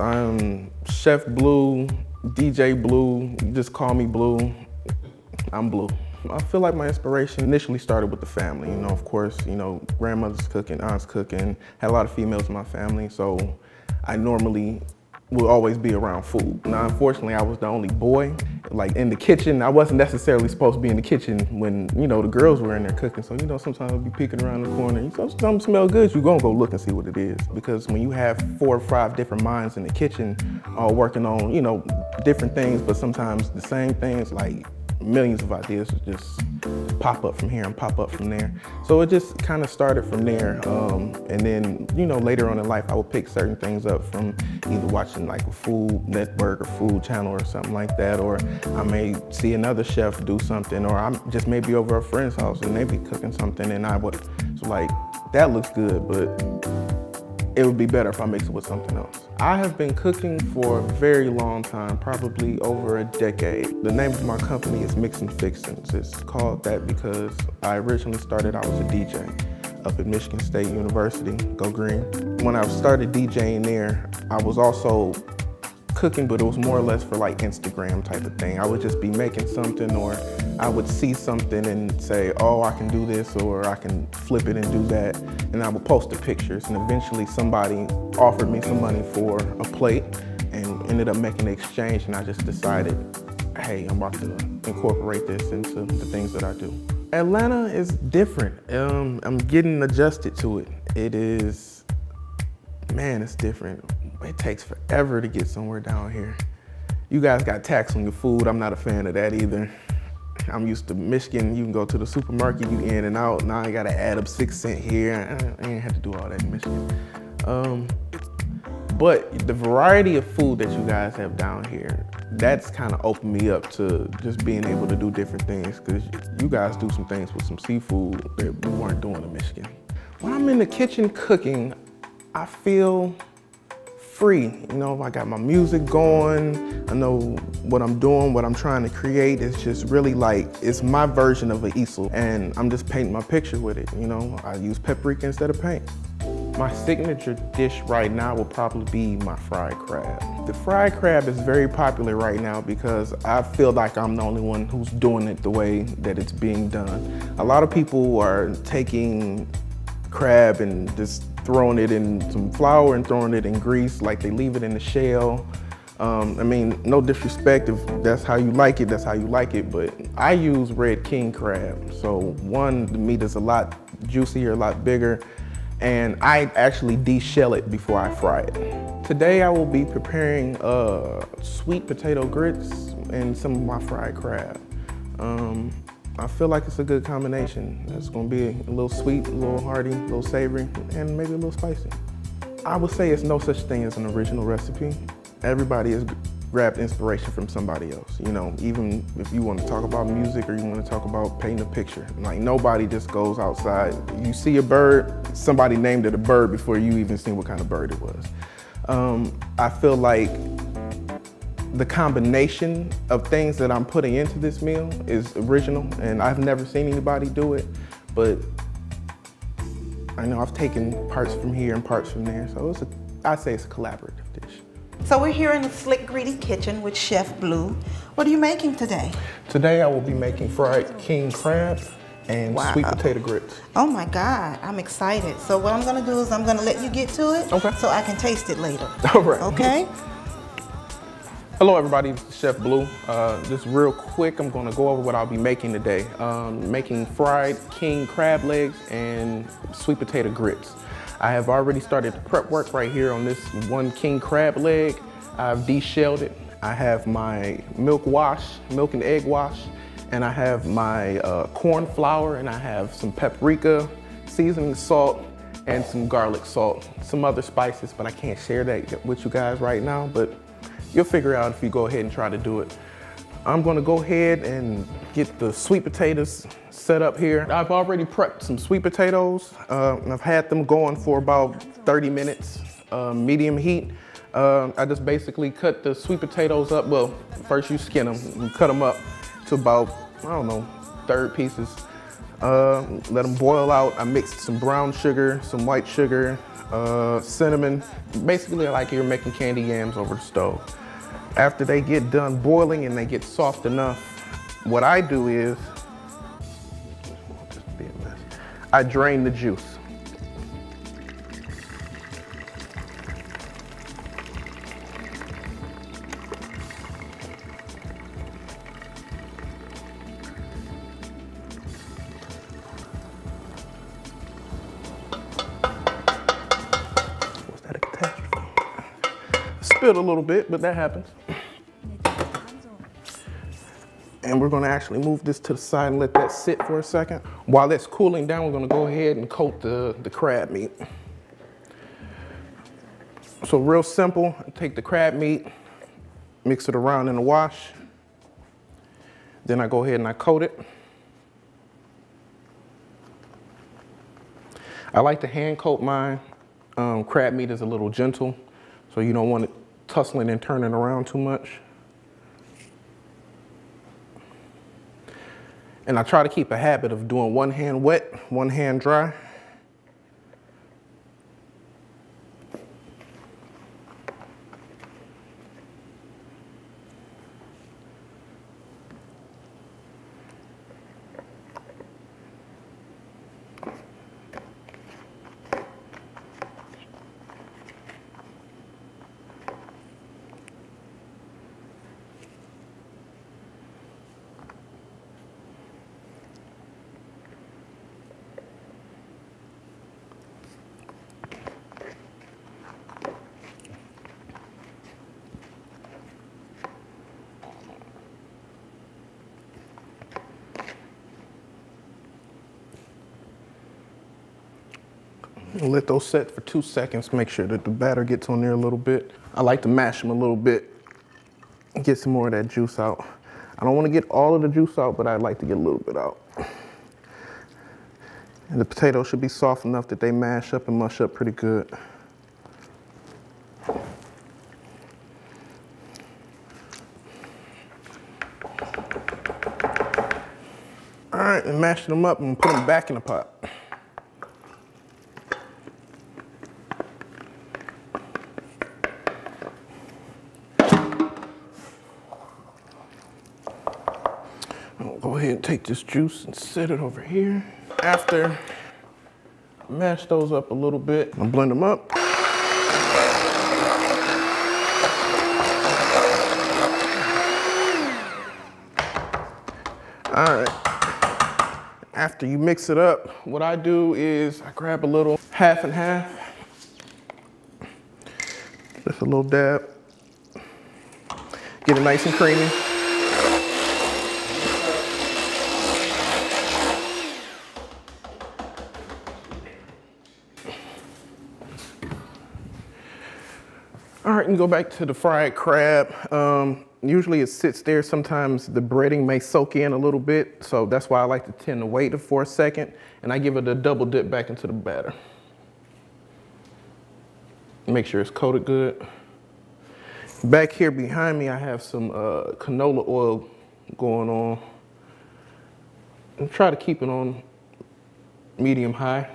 I'm Chef Blue, DJ Blue, you just call me Blue. I'm Blue. I feel like my inspiration initially started with the family. Of course, grandmother's cooking, aunt's cooking, had a lot of females in my family, so I normally will always be around food. Now, unfortunately, I was the only boy. Like in the kitchen, I wasn't necessarily supposed to be in the kitchen when, the girls were in there cooking. So, sometimes I'd be peeking around the corner. Something smell good, you're gonna go look and see what it is. Because when you have 4 or 5 different minds in the kitchen, all working on, different things, but sometimes the same things, like millions of ideas would just pop up from here and pop up from there. So it just kind of started from there. And then, later on in life, I would pick certain things up from either watching like a Food Network or Food Channel or something like that, or I may see another chef do something, or I'm just maybe over a friend's house and they be cooking something and I would, so like, that looks good, but it would be better if I mix it with something else. I have been cooking for a very long time, probably over a decade. The name of my company is Mixin' Fixins. It's called that because I originally started out as a DJ up at Michigan State University, Go Green. When I started DJing there, I was also cooking, but it was more or less for like Instagram type of thing. I would just be making something, or I would see something and say, oh, I can do this, or I can flip it and do that. And I would post the pictures, and eventually somebody offered me some money for a plate and ended up making an exchange, and I just decided, hey, I'm about to incorporate this into the things that I do. Atlanta is different. I'm getting adjusted to it. It is, man, it's different. It takes forever to get somewhere down here. You guys got tax on your food. I'm not a fan of that either. I'm used to Michigan. You can go to the supermarket, you in and out. Now I gotta add up 6 cents here. I ain't had to do all that in Michigan. But the variety of food that you guys have down here, that's kind of opened me up to just being able to do different things, because you guys do some things with some seafood that we weren't doing in Michigan. When I'm in the kitchen cooking, I feel free. I got my music going. I know what I'm doing, what I'm trying to create. It's just really like, it's my version of an easel, and I'm just painting my picture with it. I use paprika instead of paint. My signature dish right now will probably be my fried crab. The fried crab is very popular right now because I feel like I'm the only one who's doing it the way that it's being done. A lot of people are taking crab and just throwing it in some flour and throwing it in grease, like they leave it in the shell. I mean, no disrespect, if that's how you like it, that's how you like it, but I use red king crab. So one, the meat is a lot juicier, a lot bigger, and I actually de-shell it before I fry it. Today I will be preparing sweet potato grits and some of my fried crab. I feel like it's a good combination. It's gonna be a little sweet, a little hearty, a little savory, and maybe a little spicy. I would say it's no such thing as an original recipe. Everybody has grabbed inspiration from somebody else. Even if you want to talk about music or you want to talk about painting a picture. Like, nobody just goes outside. You see a bird, somebody named it a bird before you even seen what kind of bird it was. I feel like the combination of things that I'm putting into this meal is original, and I've never seen anybody do it, but I know I've taken parts from here and parts from there, so I'd say it's a collaborative dish. So we're here in the Slick Greedy kitchen with Chef Blue. What are you making today? Today I will be making fried king crab and sweet potato grits. Oh my God, I'm excited. So what I'm gonna do is I'm gonna let you get to it, okay, so I can taste it later. All right. Okay? Hello everybody, this is Chef Blue. Just real quick, I'm gonna go over what I'll be making today. Making fried king crab legs and sweet potato grits. I have already started the prep work right here on this one king crab leg. I've de-shelled it. I have my milk and egg wash, and I have my corn flour, and I have some paprika, seasoning salt, and some garlic salt, some other spices, but I can't share that with you guys right now, but you'll figure out if you go ahead and try to do it. I'm gonna go ahead and get the sweet potatoes set up here. I've already prepped some sweet potatoes. I've had them going for about 30 minutes, medium heat. I just basically cut the sweet potatoes up. Well, first you skin them, you cut them up to about, I don't know, third pieces. Let them boil out. I mixed some brown sugar, some white sugar, cinnamon, basically like you're making candy yams over the stove. After they get done boiling and they get soft enough, what I do is, I drain the juice. Was that a catastrophe? Spilled a little bit, but that happens. And we're gonna actually move this to the side and let that sit for a second. While that's cooling down, we're gonna go ahead and coat the crab meat. So real simple, take the crab meat, mix it around in the wash. Then I go ahead and I coat it. I like to hand coat mine. Crab meat is a little gentle, so you don't want it tussling and turning around too much. And I try to keep a habit of doing one hand wet, one hand dry. And let those set for 2 seconds. Make sure that the batter gets on there a little bit. I like to mash them a little bit and get some more of that juice out. I don't want to get all of the juice out, but I'd like to get a little bit out. And the potatoes should be soft enough that they mash up and mush up pretty good. All right, and mash them up and put them back in the pot. Go ahead and take this juice and set it over here. After I mash those up a little bit, I'll blend them up. All right. After you mix it up, what I do is I grab a little half and half. Just a little dab. Get it nice and creamy. All right, and go back to the fried crab. Usually it sits there. Sometimes the breading may soak in a little bit, so that's why I like to tend to wait for a second, and I give it a double dip back into the batter. Make sure it's coated good. Back here behind me, I have some canola oil going on. And try to keep it on medium high.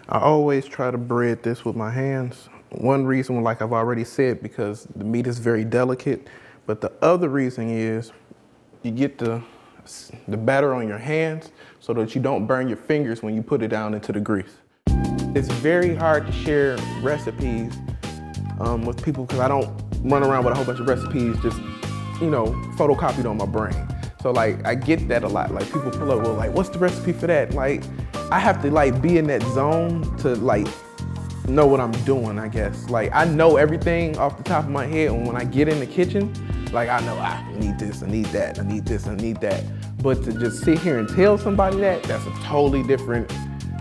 I always try to bread this with my hands. One reason, like I've already said, because the meat is very delicate, but the other reason is you get the batter on your hands so that you don't burn your fingers when you put it down into the grease. It's very hard to share recipes with people because I don't run around with a whole bunch of recipes just, you know, photocopied on my brain. So like, I get that a lot. Like people pull up, well, like, what's the recipe for that? Like, I have to like be in that zone to like know what I'm doing, I guess. Like I know everything off the top of my head, and when I get in the kitchen, like I know I need this, I need that, I need this, I need that. But to just sit here and tell somebody that's a totally different,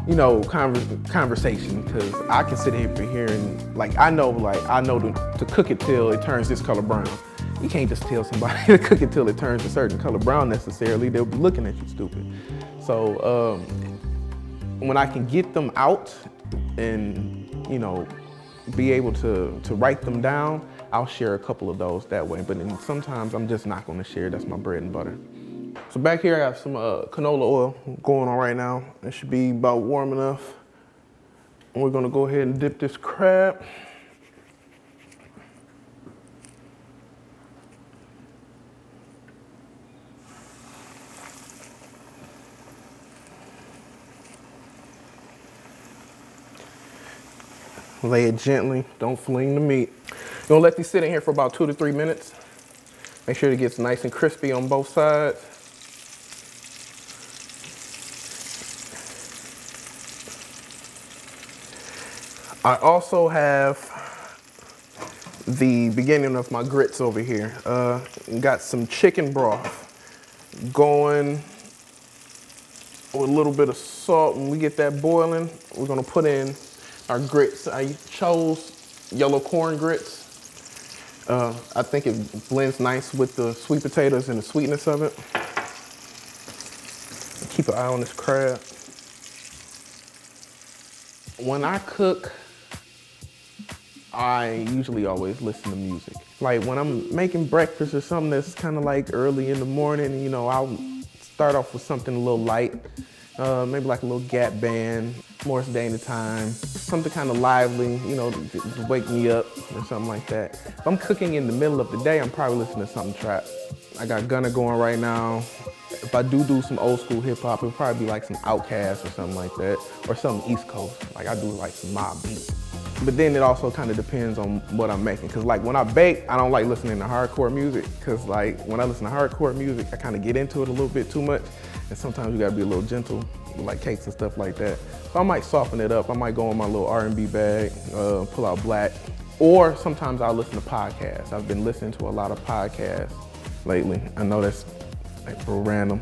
you know, conversation, because I can sit here and like I know to cook it till it turns this color brown. You can't just tell somebody to cook it till it turns a certain color brown necessarily. They'll be looking at you stupid. So when I can get them out and, you know, be able to write them down, I'll share a couple of those that way. But then sometimes I'm just not gonna share. That's my bread and butter. So back here I have some canola oil going on right now. It should be about warm enough. And we're gonna go ahead and dip this crab. Lay it gently, don't fling the meat. You're gonna let these sit in here for about 2 to 3 minutes. Make sure it gets nice and crispy on both sides. I also have the beginning of my grits over here. Got some chicken broth going with a little bit of salt. When we get that boiling, we're gonna put in our grits. I chose yellow corn grits. I think it blends nice with the sweet potatoes and the sweetness of it. Keep an eye on this crab. When I cook, I usually always listen to music. Like when I'm making breakfast or something that's kind of like early in the morning, you know, I'll start off with something a little light. Maybe like a little Gap band, Morris Day and the Time, something kind of lively, you know, to wake me up or something like that. If I'm cooking in the middle of the day, I'm probably listening to something trap. I got Gunna going right now. If I do some old school hip hop, it'll probably be like some Outkast or something like that, or something East Coast. Like I do like some mob beats. But then it also kind of depends on what I'm making. Cause like when I bake, I don't like listening to hardcore music. Cause like when I listen to hardcore music, I kind of get into it a little bit too much. And sometimes you gotta be a little gentle with like cakes and stuff like that. So I might soften it up. I might go in my little R&B bag, pull out black. Or sometimes I'll listen to podcasts. I've been listening to a lot of podcasts lately. I know that's like real random,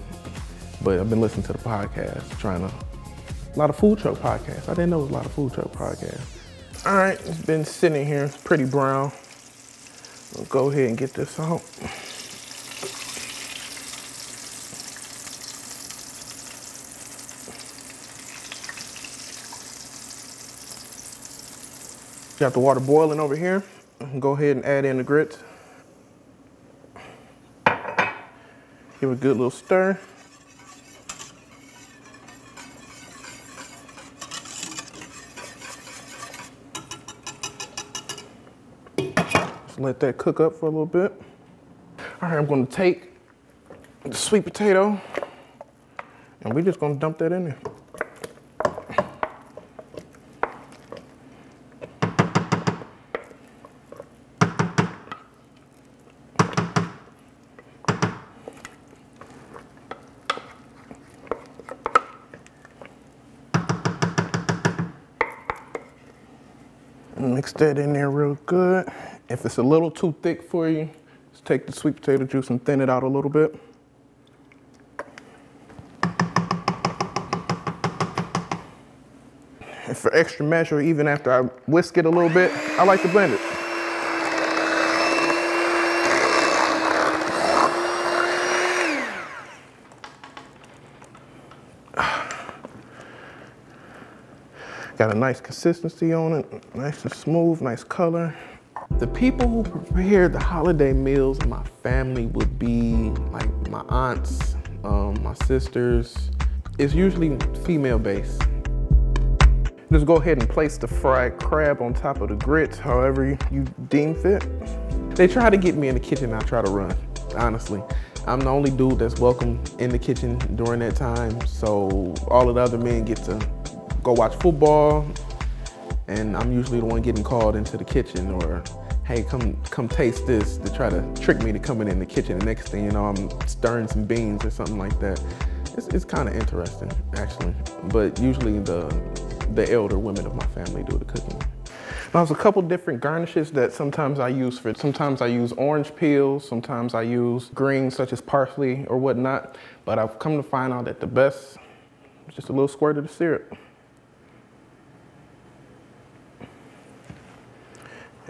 but I've been listening to the podcast, a lot of food truck podcasts. I didn't know it was a lot of food truck podcasts. All right, it's been sitting here, it's pretty brown. We'll go ahead and get this out. Got the water boiling over here. Go ahead and add in the grits. Give it a good little stir. Just let that cook up for a little bit. All right, I'm gonna take the sweet potato and we're just gonna dump that in there. Mix that in there real good. If it's a little too thick for you, just take the sweet potato juice and thin it out a little bit. And for extra measure, even after I whisk it a little bit, I like to blend it. Got a nice consistency on it, nice and smooth, nice color. The people who prepare the holiday meals in my family would be like my aunts, my sisters. It's usually female based. Just go ahead and place the fried crab on top of the grits, however you deem fit. They try to get me in the kitchen, I try to run, honestly. I'm the only dude that's welcome in the kitchen during that time, so all of the other men get to go watch football, and I'm usually the one getting called into the kitchen, or hey, come taste this, to try to trick me to coming in the kitchen. The next thing you know, I'm stirring some beans or something like that. It's kind of interesting, actually. But usually the elder women of my family do the cooking. Now, there's a couple different garnishes that sometimes I use sometimes I use orange peels, sometimes I use greens such as parsley or whatnot, but I've come to find out that the best is just a little squirt of the syrup.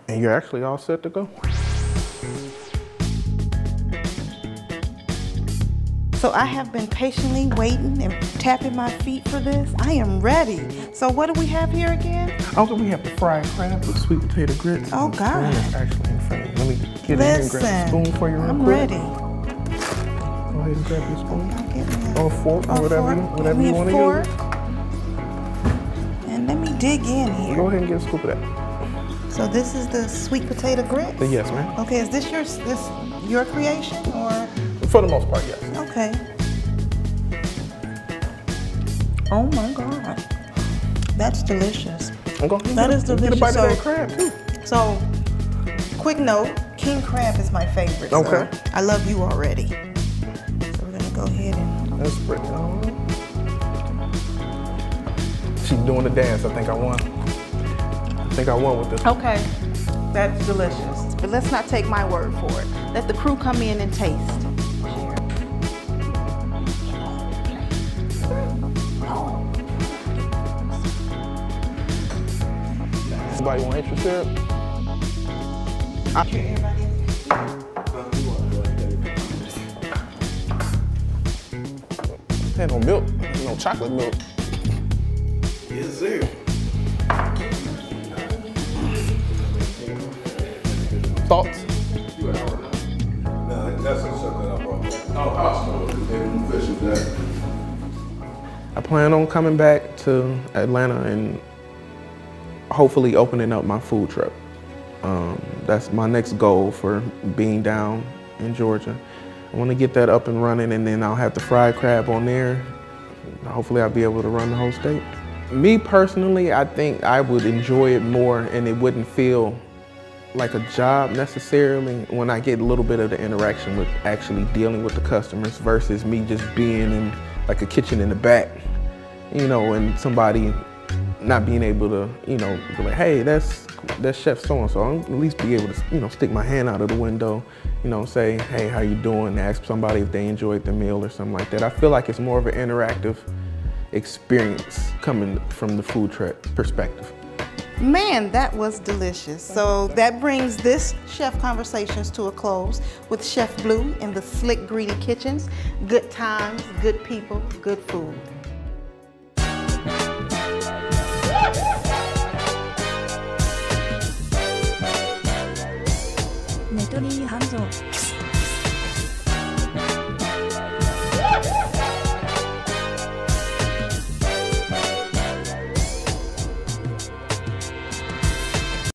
And you're actually all set to go. So I have been patiently waiting and tapping my feet for this. I am ready. So what do we have here again? Also, we have the fried crab with sweet potato grits. Oh, The God. spoon is actually in front of you. Let me get in here and grab the spoon for you real I'm quick. ready. Go ahead and grab your spoon. I'll get me Or fork, or whatever you want to fork. use. And let me dig in here. Go ahead and get a scoop of that. So this is the sweet potato grits? Yes, ma'am. Okay, is this your creation or? For the most part, yes. Okay. Oh my God. That's delicious. That is delicious. Get a bite of that crab too. So, quick note, king crab is my favorite. Okay. So I love you already. So we're gonna go ahead and. Let's spread it on. She's doing the dance. I think I won. With this. Okay, that's delicious. But let's not take my word for it. Let the crew come in and taste. Somebody want extra syrup? Had no milk, no chocolate milk. Yes, sir. Thoughts? No, that's something I brought back. Oh, hospital. They fish with that. I plan on coming back to Atlanta and hopefully opening up my food truck. That's my next goal for being down in Georgia. I want to get that up and running, and then I'll have the fried crab on there. Hopefully I'll be able to run the whole state. Me personally, I think I would enjoy it more and it wouldn't feel like a job necessarily when I get a little bit of the interaction with actually dealing with the customers versus me just being in like a kitchen in the back, you know, and somebody not being able to, you know, be like, hey, that's Chef so-and-so. I'll at least be able to, you know, stick my hand out of the window, you know, say, hey, how you doing? Ask somebody if they enjoyed the meal or something like that. I feel like it's more of an interactive experience coming from the food truck perspective. Man, that was delicious. So that brings this Chef Conversations to a close with Chef Blu in the Slick Greedy Kitchens. Good times, good people, good food.